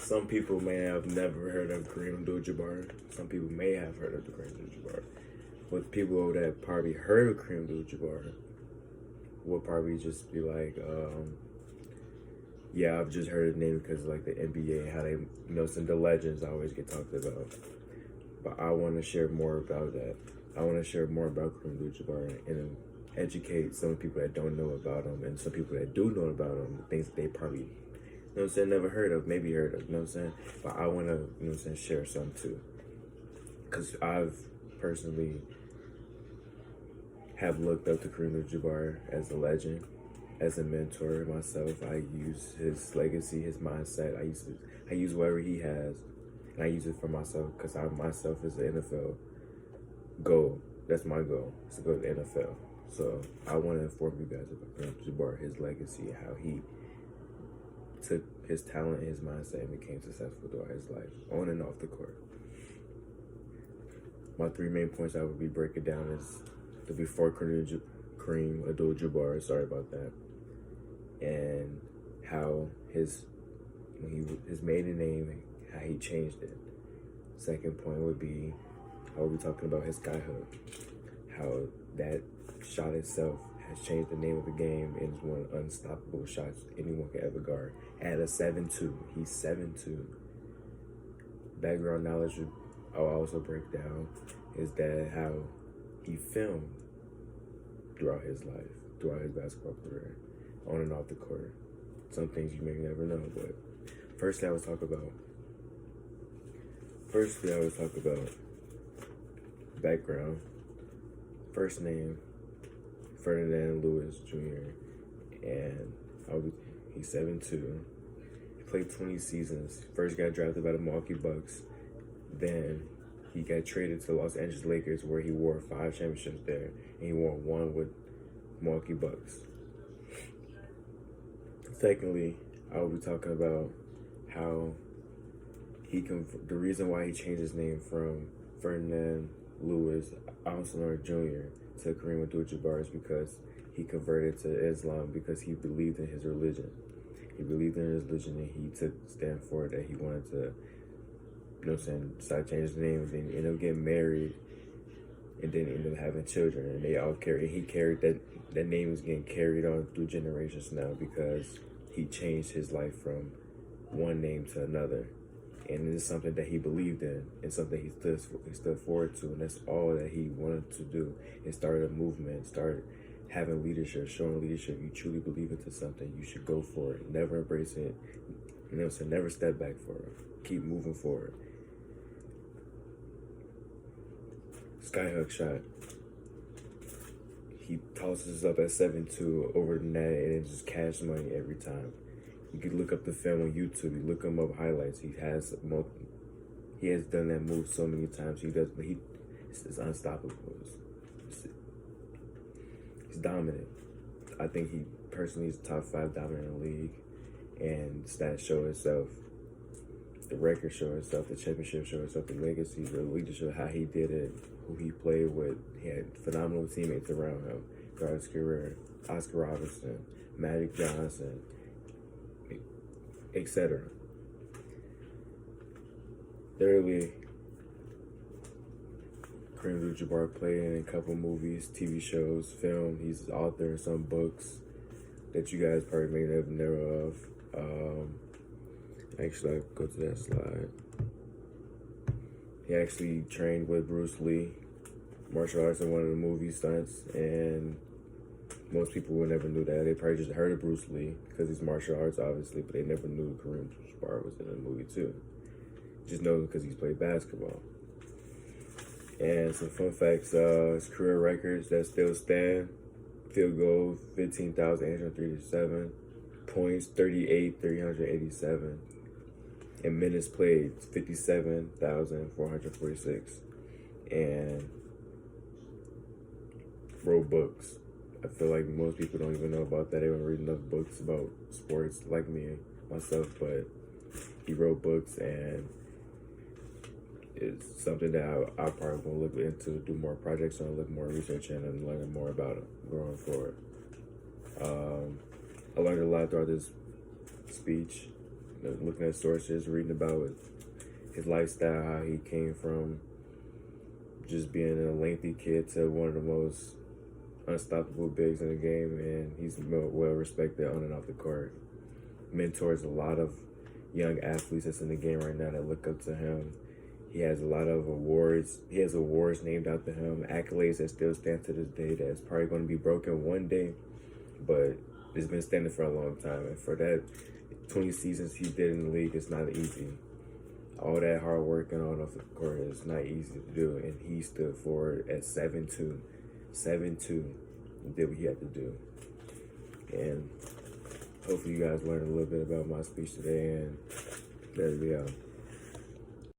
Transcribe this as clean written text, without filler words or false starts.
Some people may have never heard of Kareem Abdul-Jabbar. Some people may have heard of the Kareem Abdul-Jabbar. But people that probably heard of Kareem Abdul-Jabbar will probably just be like, yeah, I've just heard his name because like the NBA, how they, some the legends always get talked about. But I want to share more about that. I want to share more about Kareem Abdul-Jabbar and educate some people that don't know about him and some people that do know about him, things that they probably, never heard of, maybe heard of, But I want to, share some too. Because I've personally have looked up to Kareem Abdul-Jabbar as a legend, as a mentor myself. I use his legacy, his mindset. I use whatever he has, and I use it for myself because I myself is an NFL goal. That's my goal, is to go to the NFL. So I want to inform you guys about Kareem Abdul-Jabbar, his legacy, how he took his talent and his mindset and became successful throughout his life, on and off the court. My 3 main points I would be breaking down is the before Kareem Abdul-Jabbar, sorry about that, and how his maiden name, how he changed it. Second point would be, I will be talking about his skyhook, how that shot itself has changed the name of the game and is one of the unstoppable shots anyone can ever guard. At a 7'2", he's 7'2". Background knowledge I'll also break down is that how he filmed throughout his life, throughout his basketball career, on and off the court. Some things you may never know, but firstly I will talk about background. First name, Ferdinand Lewis Jr. And he's 7'2". He played 20 seasons. First got drafted by the Milwaukee Bucks. Then he got traded to the Los Angeles Lakers, where he wore 5 championships there, and he won 1 with Milwaukee Bucks. Secondly, I will be talking about how the reason why he changed his name from Ferdinand Lewis Alcindor Jr. to Kareem Abdul-Jabbar is because he converted to Islam because he believed in his religion. He believed in his religion and he took a stand for it, that he wanted to, start changing his name, and then ended up getting married and then ended up having children. And he carried that name is getting carried on through generations now because he changed his life from one name to another. And it's something that he believed in and something he stood forward to. And that's all that he wanted to do. And started a movement, started having leadership, showing leadership. You truly believe into something, you should go for it. Never embrace it. Never step back for it. Keep moving forward. Skyhook shot. He tosses up at 7'2" over the net, and it's just cash money every time. You can look up the film on YouTube. You look him up highlights. He has done that move so many times. It's unstoppable. He's dominant. I think he personally is top 5 dominant in the league, and stats show itself. The record show itself. The championship show itself. The legacy, the leadership, how he did it, who he played with. He had phenomenal teammates around him throughout his career. Oscar Robertson, Magic Johnson, etc. Thirdly, Kareem Abdul-Jabbar played in a couple movies, TV shows, film. He's an author in some books that you guys probably may never know of. Actually, I'll go to that slide. He actually trained with Bruce Lee, martial arts in one of the movie stunts, and most people would never knew that. They probably just heard of Bruce Lee because he's martial arts, obviously, but they never knew Kareem Abdul-Jabbar was in the movie too. Just know because he's played basketball. And some fun facts: his career records that still stand: field goals 15,837, points 38,387, and minutes played 57,446, and wrote books. I feel like most people don't even know about that. They don't read enough books about sports like me, myself, but he wrote books, and it's something that I probably will look into, do more projects on, look more research in, and learn more about it going forward. I learned a lot throughout this speech. looking at sources, reading about his lifestyle, how he came from just being a lengthy kid to one of the most unstoppable bigs in the game, and he's well respected on and off the court. Mentors a lot of young athletes that's in the game right now that look up to him. He has a lot of awards. He has awards named after him, accolades that still stand to this day that's probably going to be broken one day, but it's been standing for a long time. And for that 20 seasons he did in the league, it's not easy. All that hard work and on off the court is not easy to do, and he stood for it at 7'2", 7'2", and did what he had to do. And hopefully you guys learned a little bit about my speech today, and there we go.